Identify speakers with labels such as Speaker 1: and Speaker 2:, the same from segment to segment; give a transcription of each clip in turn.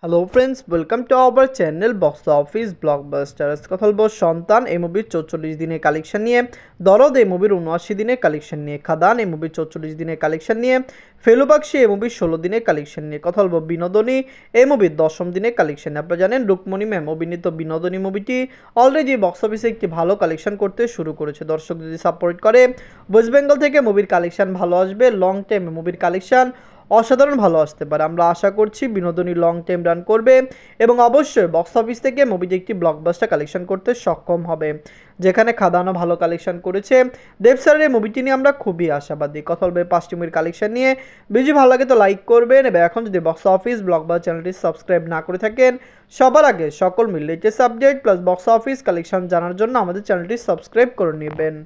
Speaker 1: Hello friends, welcome to our channel box office blockbuster. কথা বলবো সন্তান এই মুভির 44 দিনের কালেকশন নিয়ে, দরদ এই মুভির 79 দিনের কালেকশন নিয়ে, খাদান এই মুভির 44 দিনের কালেকশন নিয়ে, ফেলুবাক্সি এই মুভির 16 দিনের কালেকশন নিয়ে, কথা বলবো বিনোদনী এই মুভির 10ম দিনের কালেকশন। আপনারা জানেন রুকমণি ম্যাম অভিনীত বিনোদনী মুভিটি অলরেডি বক্স অফিসে একটি ভালো কালেকশন করতে শুরু করেছে। দর্শক যদি সাপোর্ট করে ওয়েস্ট বেঙ্গল থেকে মুভির কালেকশন ভালো আসবে, লং টাইম মুভির কালেকশন অসাধারণ ভালো আসতে পারে। আমরা আশা করছি বিনোদনী লং টাইম রান করবে এবং অবশ্যই বক্স অফিস থেকে মুভিটি একটি ব্লকবাস্টার কালেকশন করতে সক্ষম হবে, যেখানে খাদানও ভালো কালেকশন করেছে। দেব স্যারের এই মুভিটি নিয়ে আমরা খুবই আশাবাদী। কথা বলবে 5টি মুভির কালেকশন নিয়ে। ভিডিও ভালো লাগে তো লাইক করবেন এবং এখন যদি বক্স অফিস ব্লকবাস্টার চ্যানেলটি সাবস্ক্রাইব না করে থাকেন, সবার আগে সকল latest update plus box office collection জানার জন্য আমাদের চ্যানেলটি সাবস্ক্রাইব করে নেবেন।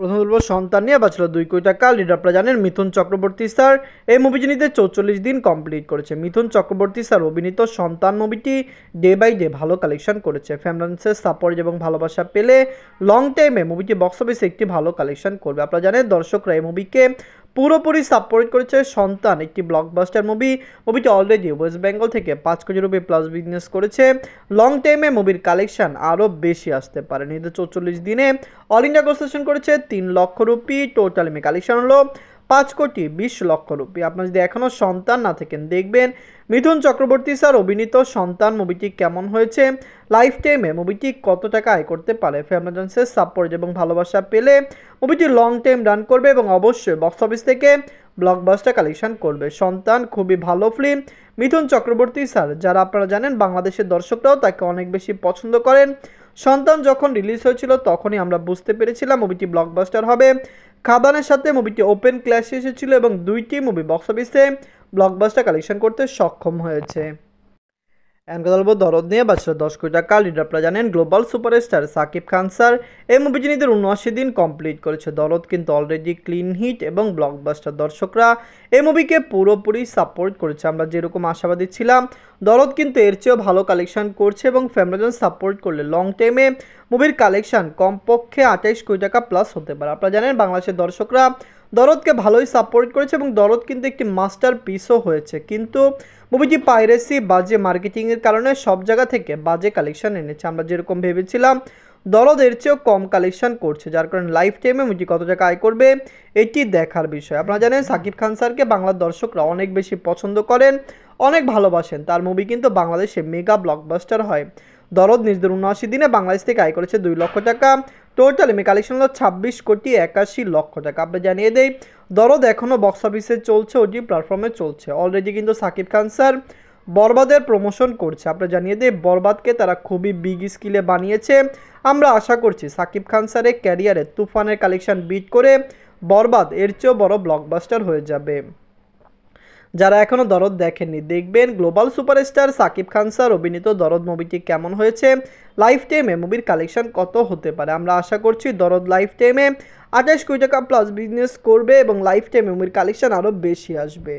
Speaker 1: প্রথম বলবো সন্তান নিয়ে বাঁচল 2 কোটি টাকা। লিড আপনারা জানেন মিথুন চক্রবর্তী স্যার এই মুভিটি নিতে 44 দিন কমপ্লিট করেছে। মিথুন চক্রবর্তী স্যার অভিনীত সন্তান মুভিটি ডে বাই ডে ভালো কালেকশন করেছে। ফ্যামিলিসের সাপোর্ট এবং ভালোবাসা পেলে লং টাইমে মুভিটি বক্স অফিসে একটি ভালো কালেকশন করবে। আপনারা জানেন দর্শকরা এই মুভিকে পুরোপুরি সাপোর্ট করেছে। সন্তান একটি ব্লকবাস্টার মুভিটি অলরেডি ওয়েস্ট বেঙ্গল থেকে 5 কোটি রুপি প্লাস বিজনেস করেছে। লং টাইমে মুভির কালেকশন আরও বেশি আসতে পারে। নিতে 44 দিনে অল ইন্ডিয়া গ্রোসেশন করেছে 3 লক্ষ রুপি। টোটাল কালেকশন হলো 5 কোটি 20 লক্ষ রুপি। আপনারা যদি এখনও সন্তান না থাকেন, দেখবেন মিথুন চক্রবর্তী স্যার অভিনীত সন্তান মুভিটি কেমন হয়েছে, লাইফ টাইমে মুভিটি কত টাকা আয় করতে পারে। ফ্যামিলিসের সাপোর্ট এবং ভালোবাসা পেলে মুভিটি লং টাইম রান করবে এবং অবশ্যই বক্স অফিস থেকে ব্লকবাস্টার কালেকশন করবে। সন্তান খুবই ভালো ফিল্ম। মিথুন চক্রবর্তী স্যার যারা আপনারা জানেন বাংলাদেশের দর্শকরাও তাকে অনেক বেশি পছন্দ করেন। সন্তান যখন রিলিজ হয়েছিল তখনই আমরা বুঝতে পেরেছিলাম মুভিটি ব্লকবাস্টার হবে। খাদানের সাথে মুভিটি ওপেন ক্ল্যাশে এসেছিল এবং দুইটি মুভি বক্স অফিসে ব্লকবাস্টার কালেকশন করতে সক্ষম হয়েছে। বলবো দরদ নিয়ে বাঁচল 10 কোটি টাকা। লিড আপনারা জানেন global superstar Shakib Khan sir এই মুভিটি নিতে 79 দিন কমপ্লিট করেছে। দরদ কিন্তু অলরেডি ক্লিন হিট এবং ব্লকবাস্টার। দর্শকরা এই মুভিকে পুরোপুরি সাপোর্ট করেছে। আমরা যেরকম আশাবাদী ছিলাম দরদ কিন্তু এর চেয়েও ভালো কালেকশন করছে এবং ফ্যামিলিজন সাপোর্ট করলে লং টাইমে মুভির কালেকশন কমপক্ষে 28 কোটি টাকা প্লাস হতে পারে। আপনারা জানেন বাংলাদেশের দর্শকরা দরদকে ভালোই সাপোর্ট করেছে এবং দরদ কিন্তু একটি মাস্টার পিসও হয়েছে, কিন্তু মুভিটি পাইরেসি বাজে মার্কেটিংয়ের কারণে সব জায়গা থেকে বাজে কালেকশন এনেছে। আমরা যেরকম ভেবেছিলাম দরদ এর চেয়েও কম কালেকশন করছে, যার কারণে লাইফ টাইমে মুভিটি কত টাকা আয় করবে এটি দেখার বিষয়। আপনারা জানেন সাকিব খান স্যারকে বাংলার দর্শকরা অনেক বেশি পছন্দ করেন, অনেক ভালোবাসেন। তার মুভি কিন্তু বাংলাদেশে মেগা ব্লকবাস্টার হয়। দরদ নিজেদের 79 দিনে বাংলাদেশ থেকে আয় করেছে 2 লক্ষ টাকা। টোটাল কালেকশন হলো 26 কোটি 81 লক্ষ টাকা। আপনি জানিয়ে দেই দরদ এখনও বক্স অফিসে চলছে, ওটি প্ল্যাটফর্মে চলছে। অলরেডি কিন্তু সাকিব খান স্যার বরবাদের প্রমোশন করছে। আপনারা জানিয়ে দেই বরবাদকে তারা খুবই বিগ স্কিলে বানিয়েছে। আমরা আশা করছি সাকিব খান স্যারের ক্যারিয়ারে তুফানের কালেকশন বিট করে বরবাদ এর চেয়েও বড় ব্লকবাস্টার হয়ে যাবে। যারা এখনও দরদ দেখেননি দেখবেন global superstar Shakib Khan sir অভিনীত দরদ মুভিটি কেমন হয়েছে, লাইফ টাইমে মুভির কালেকশন কত হতে পারে। আমরা আশা করছি দরদ লাইফ টাইমে 28 কোটি টাকা প্লাস বিজনেস করবে এবং লাইফ টাইমে মুভির কালেকশন আরও বেশি আসবে।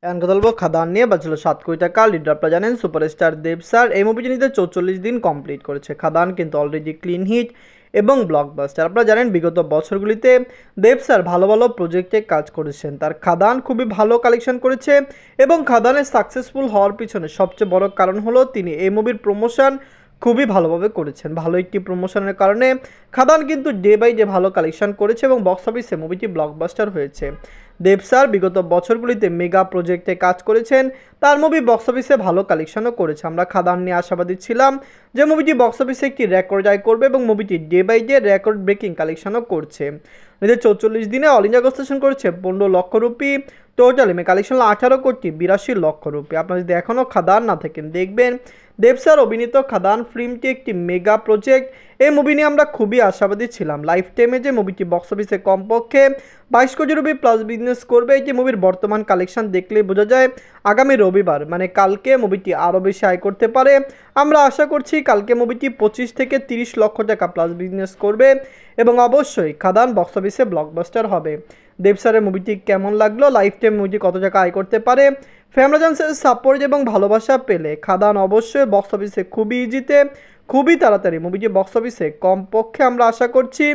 Speaker 1: এখন কথা বলবো খাদান নিয়ে বাঁচল 7 কোটি টাকা। লিডার আপনারা জানেন সুপারস্টার দেব স্যার এই মুভিটি নিতে 44 দিন কমপ্লিট করেছে। খাদান কিন্তু অলরেডি ক্লিন হিট এবং ব্লকবাস্টার। আপনারা জানেন বিগত বছরগুলিতে দেব স্যার ভালো ভালো প্রজেক্টে কাজ করেছেন। তার খাদান খুবই ভালো কালেকশন করেছে এবং খাদানের সাকসেসফুল হওয়ার পিছনে সবচেয়ে বড় কারণ হলো তিনি এই মুভির প্রমোশন খুবই ভালোভাবে করেছেন। ভালো একটি প্রমোশনের কারণে খাদান কিন্তু ডে বাই ডে ভালো কালেকশন করেছে এবং বক্স অফিসে মুভিটি ব্লকবাস্টার হয়েছে। দেব স্যার বিগত বছরগুলিতে মেগা প্রজেক্টে কাজ করেছেন, তার মুভি বক্স অফিসে ভালো কালেকশনও করেছে। আমরা খাদান নিয়ে আশাবাদী ছিলাম যে মুভিটি বক্স অফিসে একটি রেকর্ড আয় করবে এবং মুভিটি day by day record breaking কালেকশনও করছে। নিজের 44 দিনে অল ইন্ডিয়া গ্রোসেশন করেছে 15 লক্ষ রুপি। টোটাল কালেকশন 18 কোটি 82 লক্ষ রুপি। আপনারা যদি এখনও খাদান না থাকেন দেখবেন দেব স্যার অভিনীত খাদান ফিল্মটি একটি মেগা প্রজেক্ট। এই মুভি নিয়ে আমরা খুবই আশাবাদী ছিলাম। লাইফ টাইমে যে মুভিটি বক্স অফিসে কমপক্ষে 22 কোটি রুপি প্লাস বিজনেস করবে, এটি মুভির বর্তমান কালেকশন দেখলেই বোঝা যায় আগামী রবিবার মানে কালকে মুভিটি আরও বেশি আয় করতে পারে। আমরা আশা করছি কালকে মুভিটি 25 থেকে 30 লক্ষ টাকা প্লাস বিজনেস করবে এবং অবশ্যই খাদান বক্স অফিসে ব্লকবাস্টার হবে। দেব স্যারের মুভিটি কেমন লাগলো, লাইফ টাইম মুভিটি কত টাকা আয় করতে পারে, ফ্যামিলিজেন্সের সাপোর্ট এবং ভালোবাসা পেলে খাদান অবশ্যই বক্স অফিসে খুবই ইজিতে খুবই তাড়াতাড়ি মুভিটি বক্স অফিসে কমপক্ষে আমরা আশা করছি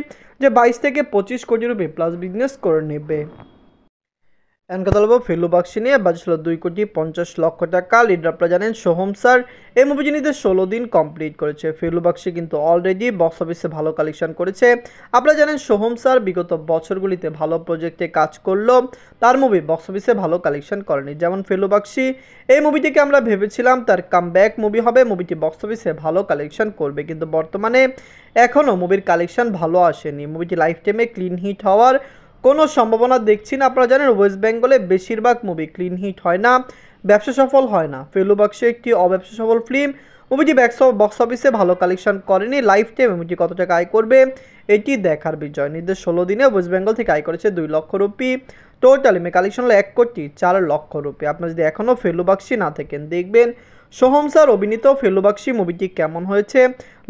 Speaker 1: যে 22 থেকে 25 কোটি রুপি প্লাস বিজনেস করে নেবে। এখন কথা বলবো ফেলু বাক্সি নিয়ে। বাজেট ছিল 2,50,00,000 টাকা। লিডার আপনারা জানেন সোহম স্যার। এই মুভিটি নিতে 16 দিন কমপ্লিট করেছে। ফেলু বাক্সি কিন্তু অলরেডি বক্স অফিসে ভালো কালেকশন করেছে। আপনারা জানেন সোহম স্যার বিগত বছরগুলিতে ভালো প্রজেক্টে কাজ করলো, তার মুভি বক্স অফিসে ভালো কালেকশন করেনি। যেমন ফেলু বাক্সি, এই মুভিটিকে আমরা ভেবেছিলাম তার কামব্যাক মুভি হবে, মুভিটি বক্স অফিসে ভালো কালেকশন করবে, কিন্তু বর্তমানে এখনও মুভির কালেকশন ভালো আসেনি। মুভিটি লাইফ টাইমে ক্লিন হিট হওয়ার কোনো সম্ভাবনা দেখছি না। আপনারা জানেন ওয়েস্ট বেঙ্গলে বেশিরভাগ মুভি ক্লিন হিট হয় না, ব্যবসা সফল হয় না। ফেলু বাক্সি একটি অব্যবসা সফল ফিল্ম। মুভিটি বক্স অফিসে ভালো কালেকশন করেনি। লাইফ টাইম মুভিটি কত টাকা আয় করবে এটি দেখার বিষয়। নির্দেশ 16 দিনে ওয়েস্ট বেঙ্গল থেকে আয় করেছে 2 লক্ষ রুপি। টোটাল কালেকশন হলো 1,04,00,000 রুপি। আপনারা যদি এখনও ফেলু বাক্সি না থাকেন, দেখবেন সোহম স্যার অভিনীত ফেলু বাক্সি মুভিটি কেমন হয়েছে,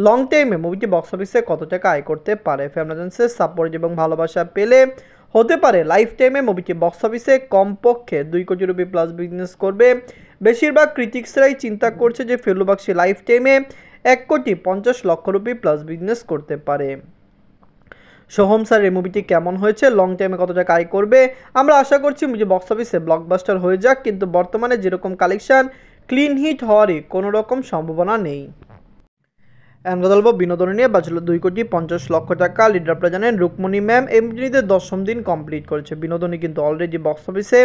Speaker 1: লং টাইমে মুভিটি বক্স অফিসে কত টাকা আয় করতে পারে। ফ্যামিলি সাপোর্ট এবং ভালোবাসা পেলে হতে পারে লাইফ টাইমে মুভিটি বক্স অফিসে কমপক্ষে 2 কোটি রুপি প্লাস বিজনেস করবে। বেশিরভাগ ক্রিটিক্সরাই চিন্তা করছে যে ফেলু বাক্সি লাইফ টাইমে 1,50,00,000 রুপি প্লাস বিজনেস করতে পারে। সোহম স্যার এই মুভিটি কেমন হয়েছে, লং টাইমে কত টাকা আয় করবে, আমরা আশা করছি মুভি বক্স অফিসে ব্লকবাস্টার হয়ে যাক, কিন্তু বর্তমানে যেরকম কালেকশন ক্লিন হিট হওয়ারই কোনো রকম সম্ভাবনা নেই। এখন কথা বলবো বিনোদন নিয়ে। বাজল 2,50,00,000 টাকা। লিডার আপনারা জানেন রুকমণি ম্যাম। এমনিতে 10ম দিন কমপ্লিট করেছে। বিনোদনী কিন্তু অলরেডি বক্স অফিসে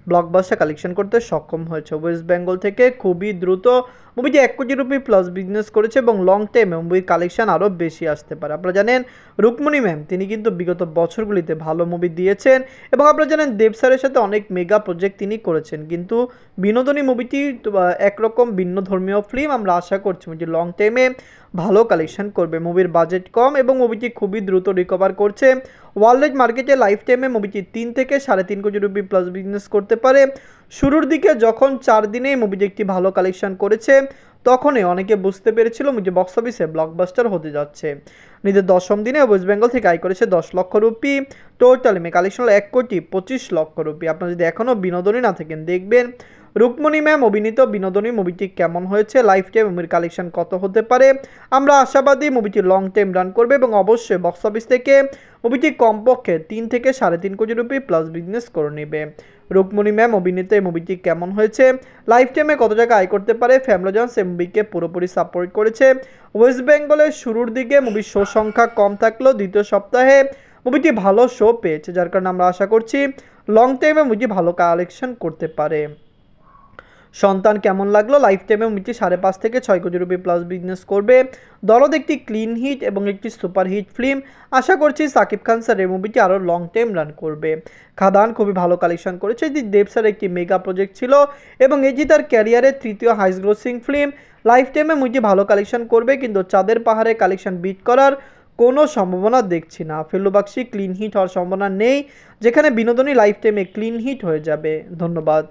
Speaker 1: ব্লকবাস্টার কালেকশন করতে সক্ষম হয়েছে। ওয়েস্ট বেঙ্গল থেকে খুবই দ্রুত মুভিটি 1 কোটি রুপি প্লাস বিজনেস করেছে এবং লং টাইমে মুভির কালেকশন আরও বেশি আসতে পারে। আপনারা জানেন রুকমণি ম্যাম তিনি কিন্তু বিগত বছরগুলিতে ভালো মুভি দিয়েছেন এবং আপনারা জানেন দেব স্যারের সাথে অনেক মেগা প্রজেক্ট তিনি করেছেন, কিন্তু বিনোদনী মুভিটি একরকম ভিন্ন ধর্মীয় ফিল্ম। আমরা আশা করছি মুভিটি লং টাইমে ভালো কালেকশন করবে। মুভির বাজেট কম এবং মুভিটি খুবই দ্রুত রিকভার করছে। ওয়ার্ল্ড মার্কেটে লাইফ টাইমে মুভিটি 3 থেকে 3.5 কোটি রুপি প্লাস বিজনেস করতে পারে। শুরুর দিকে যখন 4 দিনেই মুভিটি একটি ভালো কালেকশন করেছে, তখনই অনেকে বুঝতে পেরেছিল মুভি বক্স অফিসে ব্লকবাস্টার হতে যাচ্ছে। নিজের 10ম দিনে ওয়েস্ট বেঙ্গল থেকে আয় করেছে 10 লক্ষ রুপি। টোটাল কালেকশন হলো 1,25,00,000 রুপি। আপনারা যদি এখনও বিনোদনী না থাকেন, দেখবেন রুকমণি ম্যাম অভিনীত বিনোদনী মুভিটি কেমন হয়েছে, লাইফ টাইম মুভির কালেকশন কত হতে পারে। আমরা আশাবাদী মুভিটি লং টাইম রান করবে এবং অবশ্যই বক্স অফিস থেকে মুভিটি কমপক্ষে 3 থেকে 3.5 কোটি রুপি প্লাস বিজনেস করে নেবে। রুকমণি ম্যাম অভিনীত এই মুভিটি কেমন হয়েছে, লাইফ টাইমে কত টাকা আয় করতে পারে। ফ্যামিলি জনস এই মুভিকে পুরোপুরি সাপোর্ট করেছে। ওয়েস্ট বেঙ্গলের শুরুর দিকে মুভির শো সংখ্যা কম থাকলেও দ্বিতীয় সপ্তাহে মুভিটি ভালো শো পেয়েছে, যার কারণে আমরা আশা করছি লং টাইমে মুভিটি ভালো কালেকশন করতে পারে। সন্তান কেমন লাগলো, লাইফ টাইমে মুভিটি 5.5 থেকে 6 কোটি রুপি প্লাস বিজনেস করবে। দরদ একটি ক্লিন হিট এবং একটি সুপার হিট ফিল্ম। আশা করছি সাকিব খান স্যার এই মুভিটি আরও লং টাইম রান করবে। খাদান খুবই ভালো কালেকশন করেছে। এটি দেব স্যার একটি মেগা প্রজেক্ট ছিল এবং এটি তার ক্যারিয়ারের 3য় হাইস্ট গ্রোসিং ফিল্ম। লাইফ টাইমে মুভিটি ভালো কালেকশন করবে, কিন্তু চাঁদের পাহাড়ে কালেকশন বিট করার কোনো সম্ভাবনা দেখছি না। ফেলু বাক্সি ক্লিন হিট হওয়ার সম্ভাবনা নেই, যেখানে বিনোদনী লাইফ টাইমে ক্লিন হিট হয়ে যাবে। ধন্যবাদ।